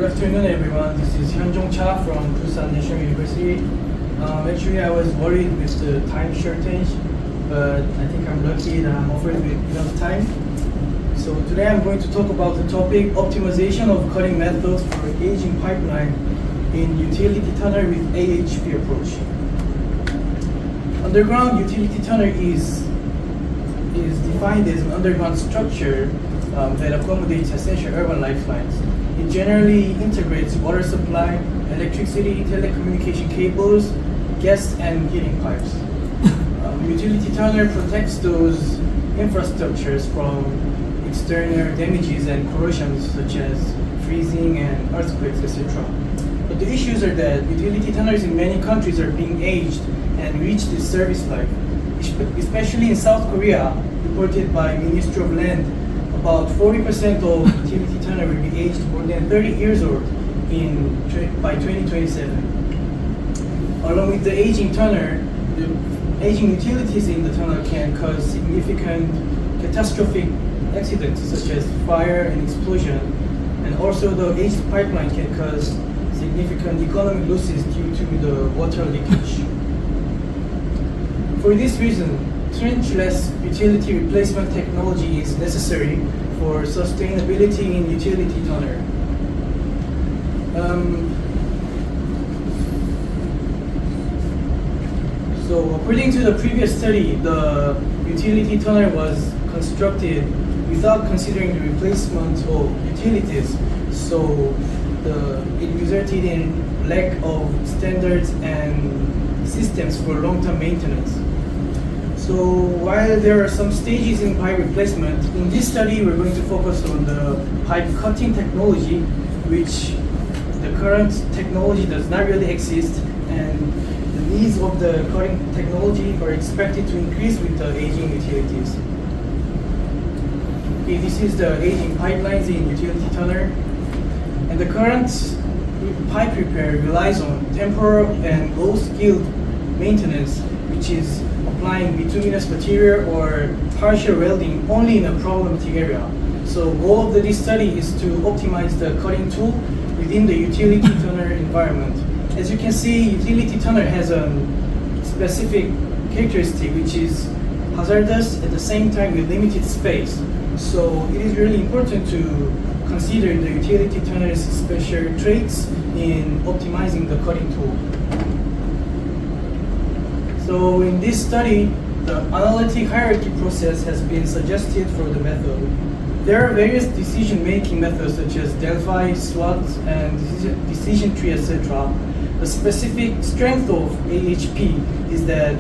Good afternoon, everyone. This is Hyunjong Cha from Busan National University. Actually, I was worried with the time shortage, but I think I'm lucky that I'm offered with enough time. So today I'm going to talk about the topic optimization of cutting methods for aging pipeline in utility tunnel with AHP approach. Underground utility tunnel is defined as an underground structure that accommodates essential urban lifelines. It generally integrates water supply, electricity, telecommunication cables, gas and heating pipes. Utility tunnel protects those infrastructures from external damages and corrosions such as freezing and earthquakes, etc. But the issues are that utility tunnels in many countries are being aged and reach this service life. Especially in South Korea, reported by Ministry of Land, about 40% of utility tunnel will be aged more than 30 years old by 2027. Along with the aging tunnel, the aging utilities in the tunnel can cause significant catastrophic accidents such as fire and explosion, and also the aged pipeline can cause significant economic losses due to the water leakage. For this reason, trenchless utility replacement technology is necessary for sustainability in utility tunnel. So according to the previous study, the utility tunnel was constructed without considering the replacement of utilities. So it resulted in lack of standards and systems for long-term maintenance. So while there are some stages in pipe replacement, in this study we're going to focus on the pipe cutting technology, which the current technology does not really exist, and the needs of the cutting technology are expected to increase with the aging utilities. Okay, this is the aging pipelines in utility tunnel, and the current pipe repair relies on temporary and low-skilled maintenance, which is applying bituminous material or partial welding only in a problematic area. So goal of this study is to optimize the cutting tool within the utility tunnel environment. As you can see, utility tunnel has a specific characteristic which is hazardous at the same time with limited space. So it is really important to consider the utility tunnel's special traits in optimizing the cutting tool. So in this study, the analytic hierarchy process has been suggested for the method. There are various decision-making methods such as Delphi, SWOT, and decision tree, etc. The specific strength of AHP is that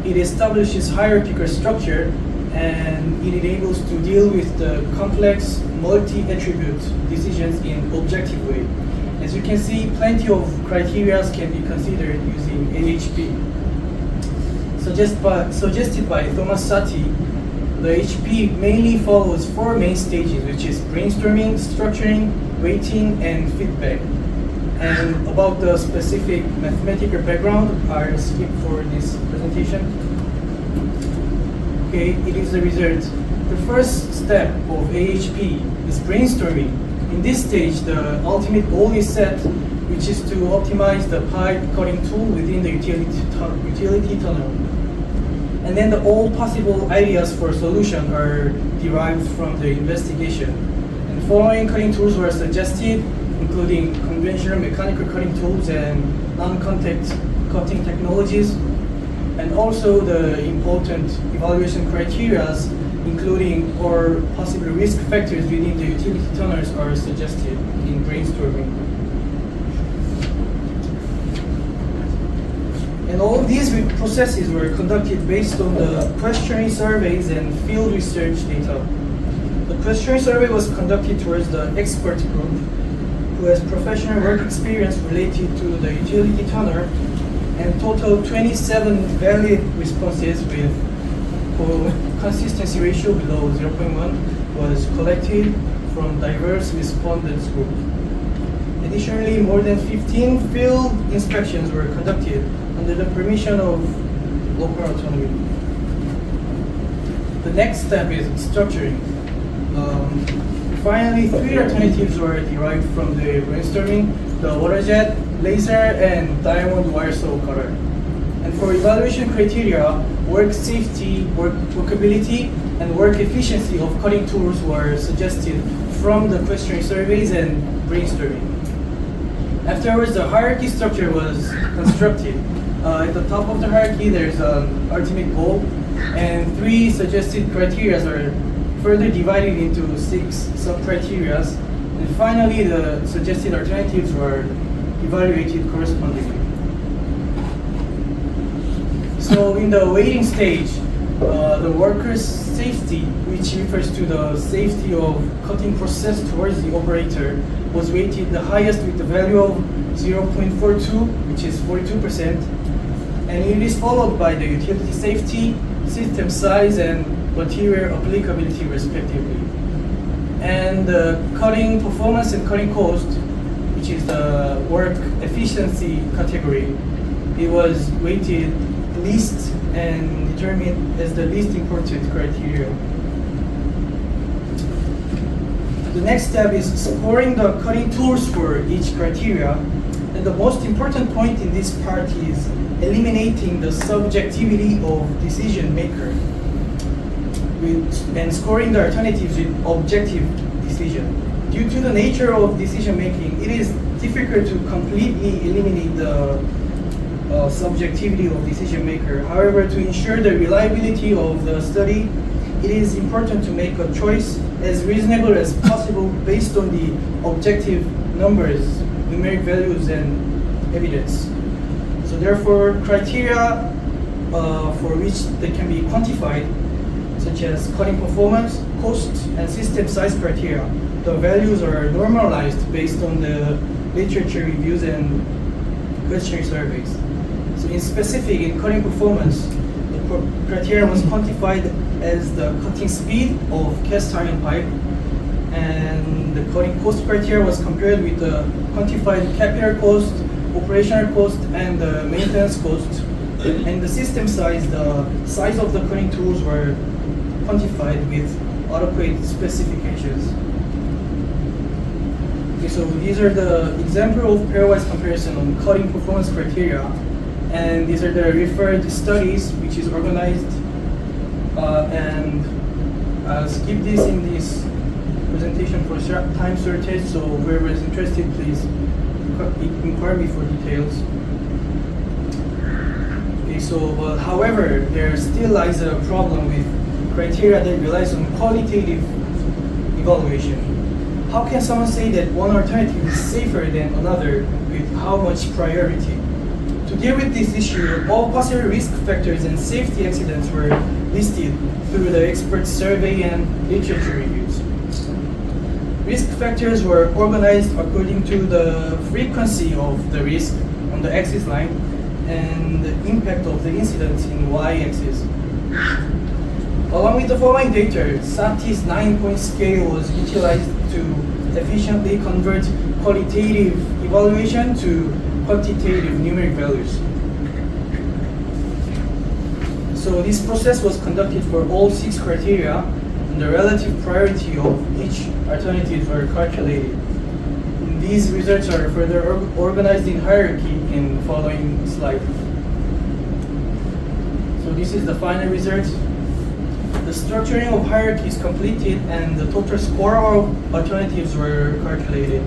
it establishes hierarchical structure and it enables to deal with the complex multi-attribute decisions in objective way. As you can see, plenty of criteria can be considered using AHP. Suggested by Thomas Satie, the HP mainly follows four main stages, which is brainstorming, structuring, weighting, and feedback. And about the specific mathematical background, I'll skip for this presentation. Okay, it is the result. The first step of AHP is brainstorming. In this stage, the ultimate goal is set, which is to optimize the pipe cutting tool within the utility tunnel. And then all possible ideas for solution are derived from the investigation. And following cutting tools were suggested, including conventional mechanical cutting tools and non-contact cutting technologies. And also the important evaluation criteria, including or possible risk factors within the utility tunnels, are suggested in brainstorming. And all of these processes were conducted based on the questionnaire surveys and field research data. The questionnaire survey was conducted towards the expert group who has professional work experience related to the utility tunnel, and total 27 valid responses with consistency ratio below 0.1 was collected from diverse respondents group. Additionally, more than 15 field inspections were conducted under the permission of local autonomy. The next step is structuring. finally, three alternatives were derived from the brainstorming: the water jet, laser, and diamond wire saw cutter. And for evaluation criteria, work safety, workability, and work efficiency of cutting tools were suggested from the questionnaire surveys and brainstorming. Afterwards, the hierarchy structure was constructed. At the top of the hierarchy, there's an ultimate goal, and three suggested criteria are further divided into 6 sub-criteria, and finally, the suggested alternatives were evaluated correspondingly. So in the weighting stage, the worker's safety, which refers to the safety of cutting process towards the operator, was weighted the highest with the value of 0.42, which is 42%, and it is followed by the utility safety, system size, and material applicability respectively. And the cutting performance and cutting cost, which is the work efficiency category, it was weighted least and determined as the least important criteria. The next step is scoring the cutting tools for each criteria, and the most important point in this part is eliminating the subjectivity of decision maker and scoring the alternatives with objective decision. Due to the nature of decision making, it is difficult to completely eliminate the subjectivity of decision maker. However, to ensure the reliability of the study, it is important to make a choice as reasonable as possible based on the objective numbers, numeric values, and evidence. So therefore, criteria for which they can be quantified, such as cutting performance, cost, and system size criteria, the values are normalized based on the literature reviews and questionnaire surveys. So in specific, in cutting performance, the criteria was quantified as the cutting speed of cast iron pipe, and the cutting cost criteria was compared with the quantified capital cost, operational cost, and the maintenance cost. And the system size, the size of the cutting tools were quantified with adequate specifications. Okay, so these are the example of pairwise comparison on cutting performance criteria, and these are the referred studies which is organized, and I'll skip this in this presentation for time shortage, so whoever is interested, please inquire me for details. Okay, so however, there still lies a problem with criteria that relies on qualitative evaluation. How can someone say that one alternative is safer than another with how much priority? To deal with this issue, all possible risk factors and safety accidents were listed through the expert survey and literature reviews. Risk factors were organized according to the frequency of the risk on the axis line and the impact of the incident in y-axis. Along with the following data, SATI's 9-point scale was utilized to efficiently convert qualitative evaluation to quantitative numeric values. So this process was conducted for all 6 criteria, and the relative priority of each alternative were calculated. And these results are further organized in hierarchy in the following slide. So this is the final result. The structuring of hierarchy is completed and the total score of alternatives were calculated.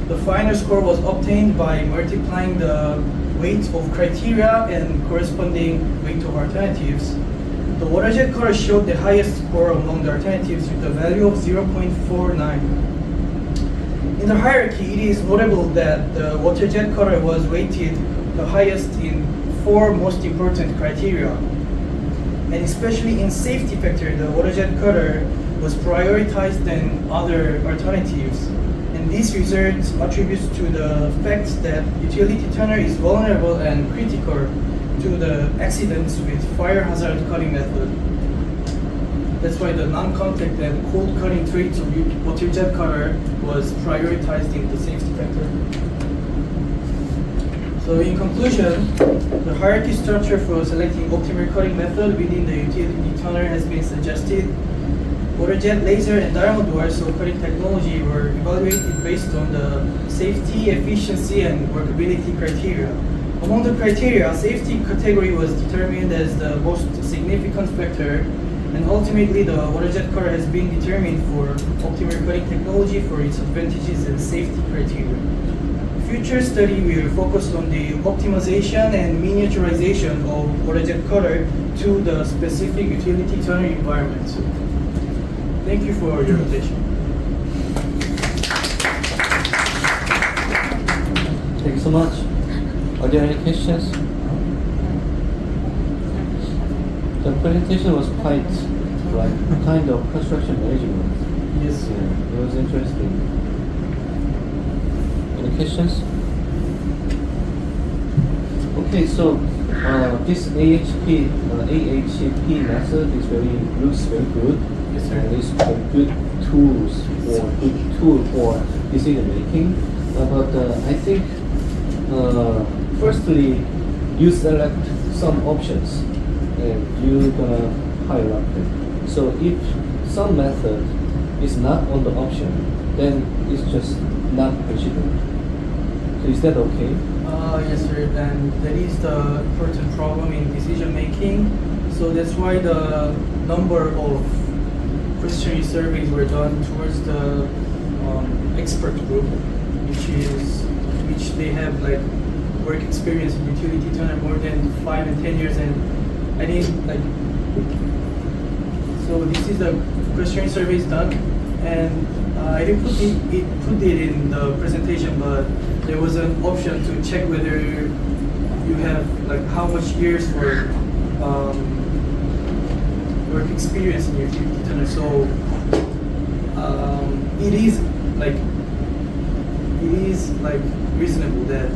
The final score was obtained by multiplying the weight of criteria and corresponding weight of alternatives. The water jet cutter showed the highest score among the alternatives with a value of 0.49. In the hierarchy, it is notable that the water jet cutter was weighted the highest in 4 most important criteria. And especially in safety factor, the water jet cutter was prioritized than other alternatives. And this result attributes to the fact that utility tuner is vulnerable and critical to the accidents with fire hazard cutting method. That's why the non-contact and cold cutting traits of water jet cutter was prioritized in the safety factor. So in conclusion, the hierarchy structure for selecting optimal cutting method within the utility tuner has been suggested. waterjet, laser, and diamond wire so cutting technology were evaluated based on the safety, efficiency, and workability criteria. Among the criteria, safety category was determined as the most significant factor, and ultimately the waterjet cutter has been determined for optimal cutting technology for its advantages and safety criteria. Future study will focus on the optimization and miniaturization of waterjet cutter to the specific utility tunnel environment. Thank you for your attention. Thank you so much. Are there any questions? The presentation was quite like kind of construction management. Yes. Yeah, it was interesting. Any questions? Okay, so this AHP method is looks very good. Yes, sir. And it's a good tool for decision making. But I think firstly you select some options and you're gonna hierarch them. So if some method is not on the option, then it's just not considered. So is that okay? Yes, sir. And that is the important problem in decision making. So that's why the number of questionnaire surveys were done towards the expert group, which they have like work experience in utility tunnel more than 5 and 10 years, and I think like so this is the questionnaire surveys done, and I didn't put it in the presentation, but there was an option to check whether you have like how much years for work experience in utility tunnel. So it is like reasonable that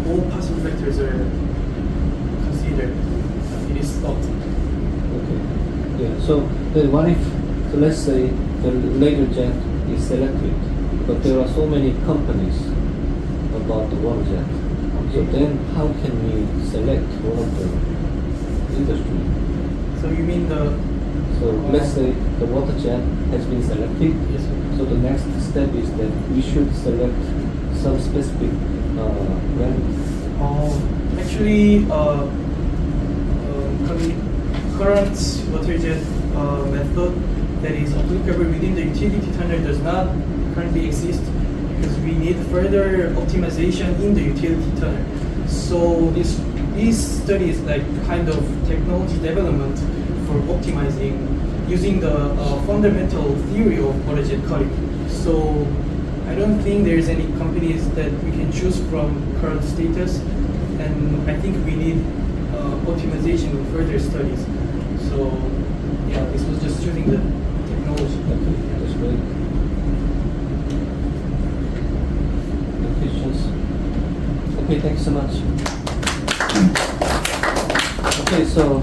all possible factors are considered. It is thought. Okay. Yeah. So then what if, so let's say the later jet is selected, but there are so many companies about the water jet. So then how can we select one of the industry? So you mean the So let's say the water jet has been selected. yes, sir. So the next step is that we should select some specific brand. Actually, current water jet method that is applicable within the utility tunnel does not currently exist because we need further optimization in the utility tunnel. So this study is like kind of technology development for optimizing using the fundamental theory of water jet cutting. So I don't think there's any companies that we can choose from current status, and I think we need optimization in further studies. So yeah, this was just choosing the technology. Okay, that's great. Any questions? Okay, thanks so much. Okay, so